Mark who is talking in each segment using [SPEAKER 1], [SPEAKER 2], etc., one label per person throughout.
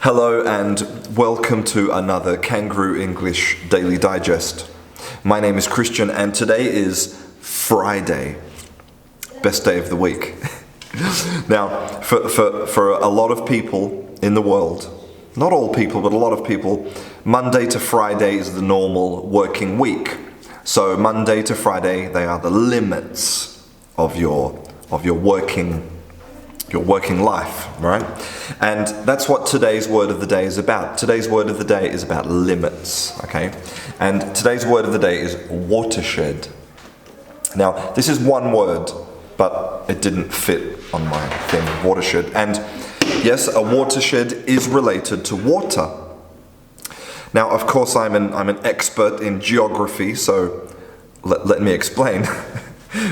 [SPEAKER 1] Hello and welcome to another Canguro English Daily Digest. My name is Christian and today is Friday, best day of the week. Now, for a lot of people in the world, not all people, but a lot of people, Monday to Friday is the normal working week. So Monday to Friday, they are the limits of your working life, right? And that's what today's word of the day is about. Today's word of the day is about limits, okay? And today's word of the day is watershed. Now, this is one word, but it didn't fit on my thing, watershed. And yes, a watershed is related to water. Now, of course, I'm an expert in geography, so let me explain.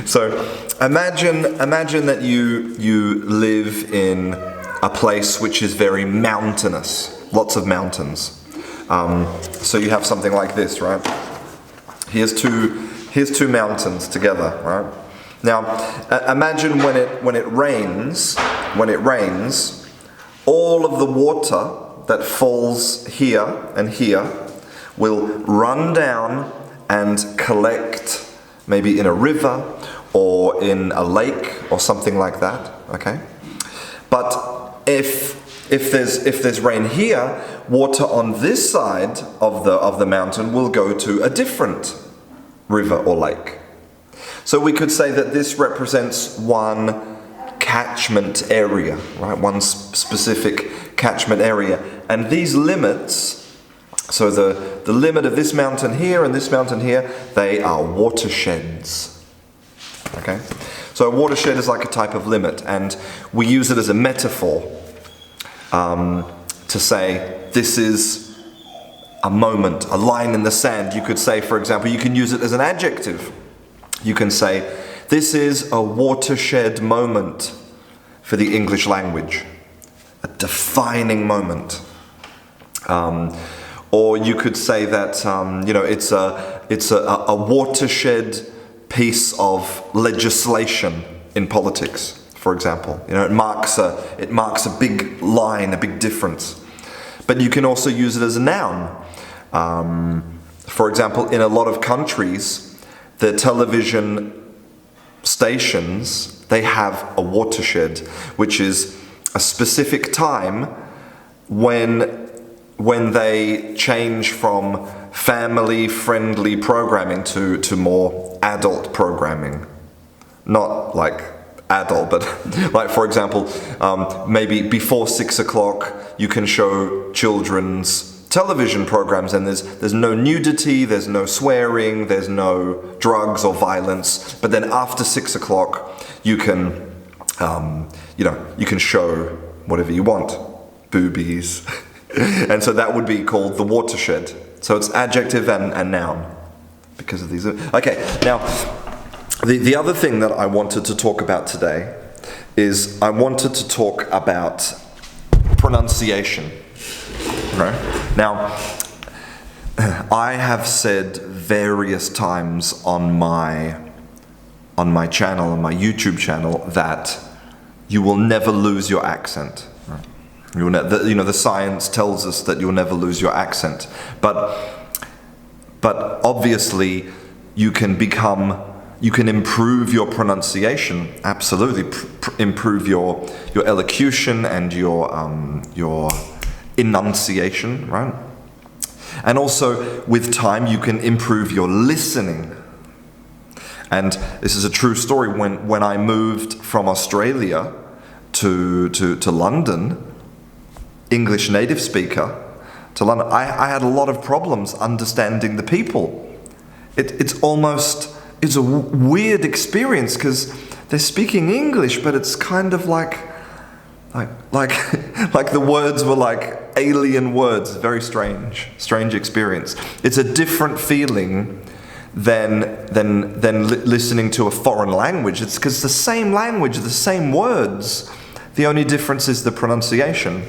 [SPEAKER 1] So imagine that you live in a place which is very mountainous, lots of mountains. So you have something like this, right? Here's two mountains together, right? Now imagine when it rains, all of the water that falls here and here will run down and collect maybe in a river or in a lake or something like that, okay? But if there's rain here, water on this side of the mountain will go to a different river or lake. So we could say that this represents one catchment area, right? One specific catchment area. And these limits, so the limit of this mountain here and this mountain here, they are watersheds. Okay? So a watershed is like a type of limit, and we use it as a metaphor to say this is a moment, a line in the sand. You could say, for example, you can use it as an adjective. You can say, this is a watershed moment for the English language. A defining moment. Or you could say that it's a watershed piece of legislation in politics, for example. It marks a big line, a big difference. But you can also use it as a noun. For example, in a lot of countries, the television stations, they have a watershed, which is a specific time when they change from family-friendly programming to more adult programming. Not like adult, but like, for example, maybe before 6 o'clock you can show children's television programs and there's no nudity, there's no swearing, there's no drugs or violence. But then after 6 o'clock you can, you can show whatever you want. Boobies. And so that would be called the watershed. So it's adjective and noun because of these. Okay, now the other thing that I wanted to talk about today is I wanted to talk about pronunciation. Right? Now, I have said various times on my channel, on my YouTube channel, that you will never lose your accent. Right? The science tells us that you'll never lose your accent, but obviously you can improve your pronunciation. Absolutely, improve your elocution and your enunciation, right? And also with time you can improve your listening. And this is a true story. When I moved from Australia to London, English native speaker to London, I had a lot of problems understanding the people. It's a weird experience because they're speaking English, but it's kind of like the words were like alien words. Very strange experience. It's a different feeling than listening to a foreign language. It's because the same language, the same words. The only difference is the pronunciation.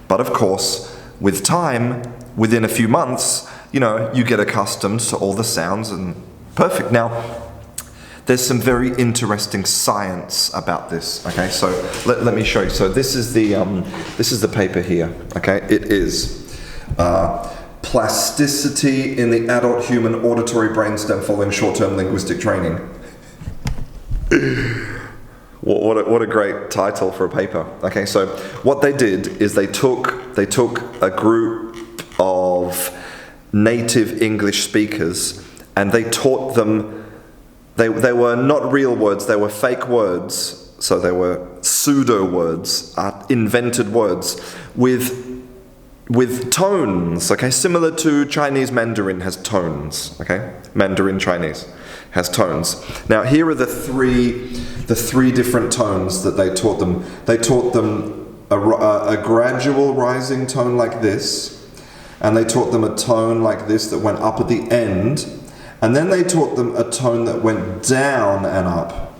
[SPEAKER 1] But of course, with time, within a few months, you get accustomed to all the sounds and perfect. Now, there's some very interesting science about this. Okay, so let me show you. So this is the paper here. Okay, it is plasticity in the adult human auditory brainstem following short-term linguistic training. What a great title for a paper. Okay, so what they did is they took a group of native English speakers and they taught them, they were not real words, they were fake words, so they were pseudo words, invented words with tones, okay, similar to Chinese Mandarin has tones, okay? Mandarin Chinese has tones. Now here are the three different tones that they taught them. They taught them a gradual rising tone like this, and they taught them a tone like this that went up at the end, and then they taught them a tone that went down and up,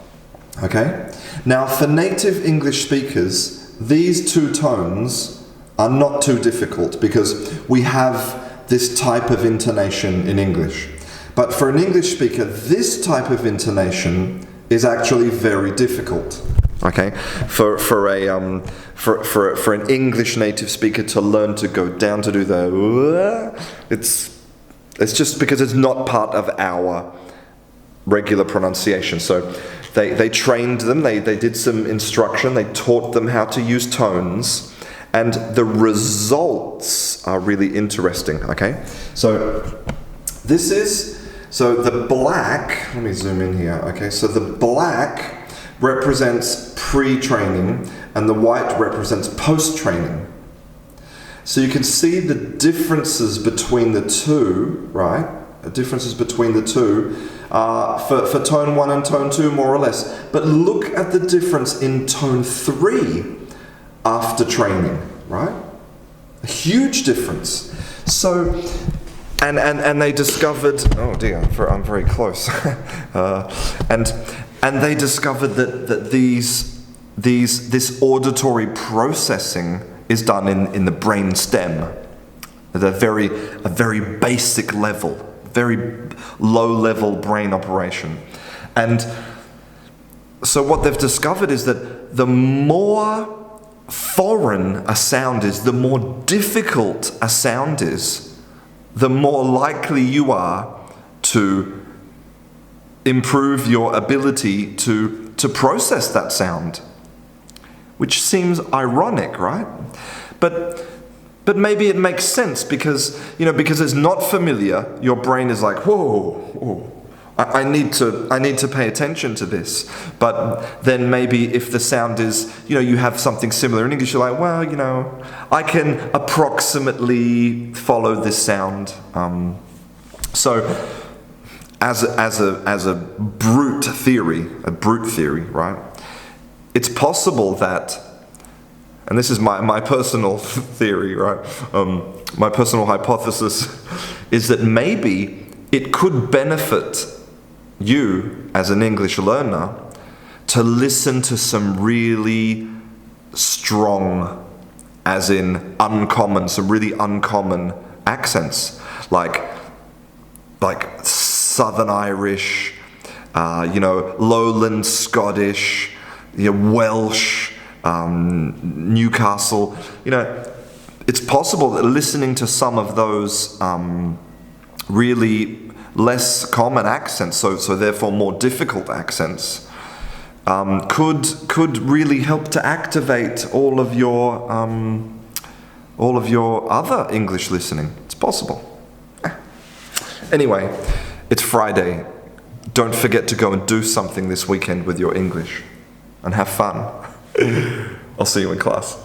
[SPEAKER 1] okay? Now for native English speakers, these two tones are not too difficult because we have this type of intonation in English. But for an English speaker, this type of intonation is actually very difficult. Okay, for an English native speaker to learn to go down to do the, it's just because it's not part of our regular pronunciation. So they trained them, they did some instruction, they taught them how to use tones, and the results are really interesting. Okay, so the black, let me zoom in here. Okay, so the black represents pre-training and the white represents post-training. So you can see the differences between the two, right? The differences between the two for tone 1 and tone 2 more or less. But look at the difference in tone 3 after training, right? A huge difference. So, and they discovered, oh dear, I'm very close. And they discovered that this auditory processing is done in the brain stem at a very basic level, very low level brain operation. And so what they've discovered is that the more foreign a sound is, the more difficult a sound is, the more likely you are to improve your ability to process that sound, which seems ironic, right? But maybe it makes sense because it's not familiar. Your brain is like, whoa, I need to pay attention to this. But then maybe if the sound is, you have something similar in English, you're like, well, I can approximately follow this sound. So as a brute theory, right? It's possible that, and this is my personal theory, right? My personal hypothesis is that maybe it could benefit you as an English learner to listen to some really strong, as in uncommon, some really uncommon accents, like Southern Irish, Lowland Scottish, Welsh, Newcastle. It's possible that listening to some of those really less common accents, so therefore more difficult accents, could really help to activate all of your other English listening. It's possible. Anyway, it's Friday. Don't forget to go and do something this weekend with your English and have fun. I'll see you in class.